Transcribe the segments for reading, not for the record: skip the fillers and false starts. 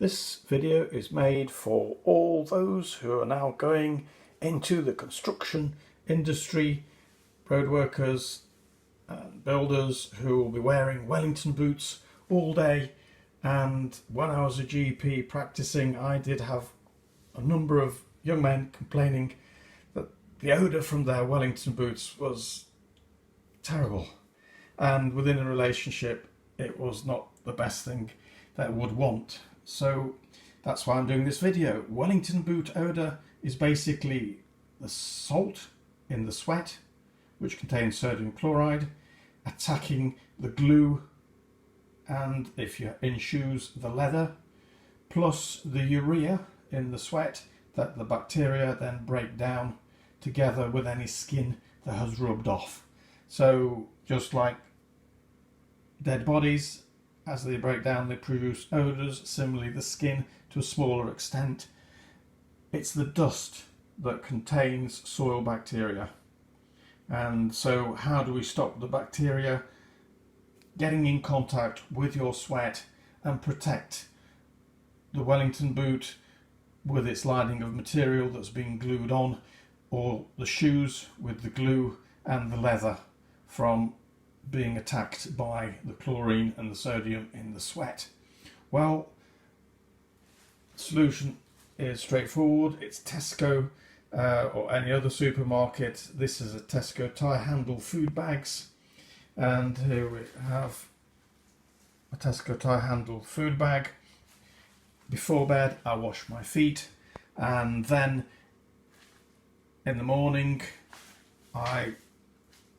This video is made for all those who are now going into the construction industry, road workers and builders who will be wearing Wellington boots all day. And when I was a GP practicing, I did have a number of young men complaining that the odour from their Wellington boots was terrible, and within a relationship it was not the best thing that I would want. So that's why I'm doing this video. Wellington boot odour is basically the salt in the sweat, which contains sodium chloride, attacking the glue, and if you're in shoes, the leather, plus the urea in the sweat that the bacteria then break down together with any skin that has rubbed off. So just like dead bodies, as they break down they produce odours, similarly the skin to a smaller extent. It's the dust that contains soil bacteria. And so how do we stop the bacteria getting in contact with your sweat and protect the Wellington boot with its lining of material that's being glued on, or the shoes with the glue and the leather from being attacked by the chlorine and the sodium in the sweat? Well, the solution is straightforward. It's Tesco or any other supermarket. This is a Tesco tie handle food bags, and here we have a Tesco tie handle food bag. Before bed I wash my feet, and then in the morning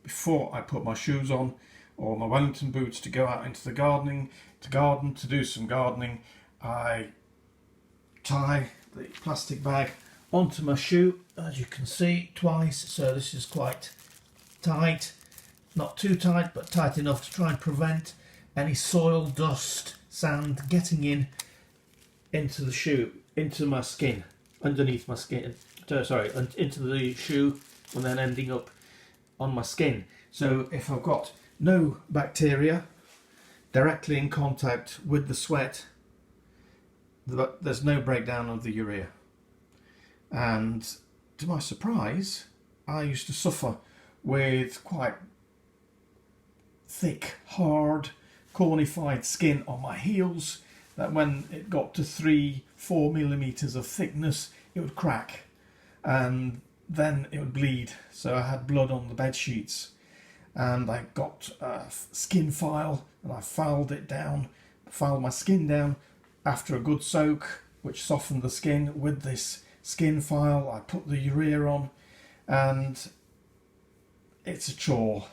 before I put my shoes on or my Wellington boots to go out into the garden to do some gardening, I tie the plastic bag onto my shoe, as you can see, twice. So this is quite tight, not too tight but tight enough to try and prevent any soil, dust, sand getting into the shoe, into my skin, underneath my skin, into the shoe and then ending up on my skin. So if I've got no bacteria directly in contact with the sweat, there's no breakdown of the urea. And to my surprise, I used to suffer with quite thick, hard, cornified skin on my heels that when it got to 3-4 millimeters of thickness it would crack and then it would bleed. So I had blood on the bed sheets, and I got a skin file and I filed my skin down after a good soak, which softened the skin. With this skin file I put the urea on, and it's a chore.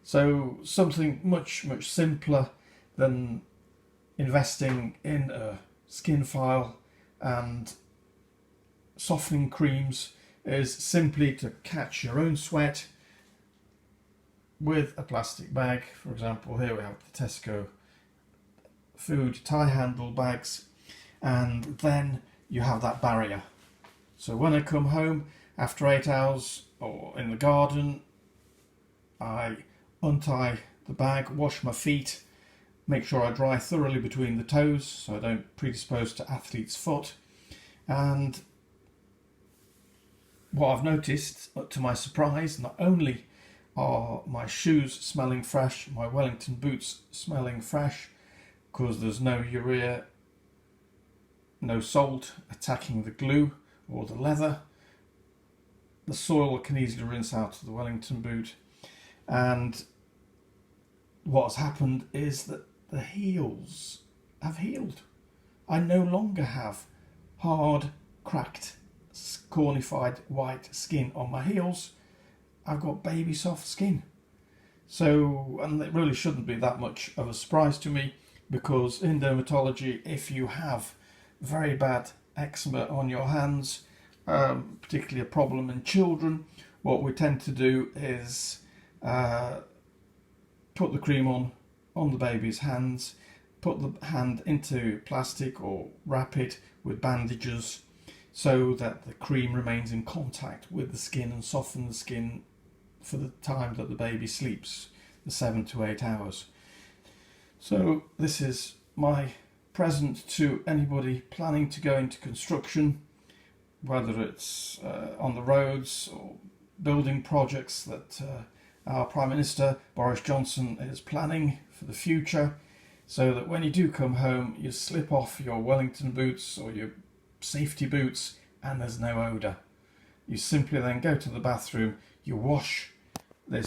So something much simpler than investing in a skin file and softening creams is simply to catch your own sweat with a plastic bag. For example, here we have the Tesco food tie handle bags, and then you have that barrier. So when I come home after 8 hours or in the garden, I untie the bag, wash my feet, make sure I dry thoroughly between the toes so I don't predispose to athlete's foot. And what I've noticed, to my surprise, not only are my shoes smelling fresh, my Wellington boots smelling fresh, because there's no urea, no salt attacking the glue or the leather. The soil can easily rinse out of the Wellington boot. And what has happened is that the heels have healed. I no longer have hard, cracked, cornified white skin on my heels. I've got baby soft skin. So, and it really shouldn't be that much of a surprise to me, because in dermatology, if you have very bad eczema on your hands, particularly a problem in children, what we tend to do is put the cream on the baby's hands, put the hand into plastic or wrap it with bandages so that the cream remains in contact with the skin and soften the skin for the time that the baby sleeps, the 7 to 8 hours. So this is my present to anybody planning to go into construction, whether it's on the roads or building projects that our Prime Minister Boris Johnson is planning for the future, so that when you do come home you slip off your Wellington boots or your safety boots and there's no odour. You simply then go to the bathroom, you you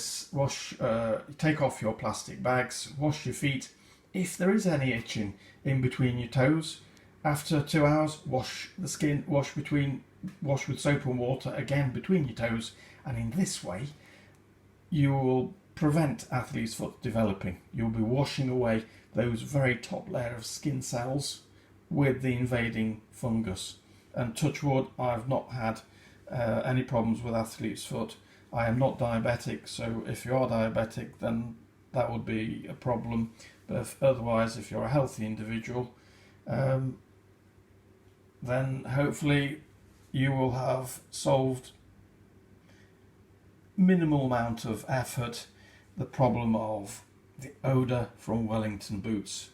take off your plastic bags, wash your feet. If there is any itching in between your toes, after 2 hours, wash the skin, wash with soap and water again between your toes, and in this way you will prevent athlete's foot developing. You'll be washing away those very top layer of skin cells with the invading fungus. And touch wood, I've not had any problems with athlete's foot. I am not diabetic, so if you are diabetic then that would be a problem, but otherwise if you're a healthy individual, then hopefully you will have solved minimal amount of effort the problem of the odour from Wellington boots.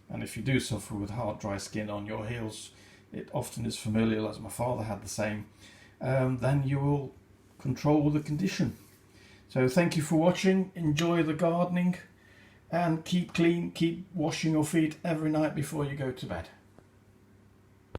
And if you do suffer with hard dry skin on your heels, it often is familial, as my father had the same, then you will control the condition. So thank you for watching, enjoy the gardening, and keep clean, keep washing your feet every night before you go to bed.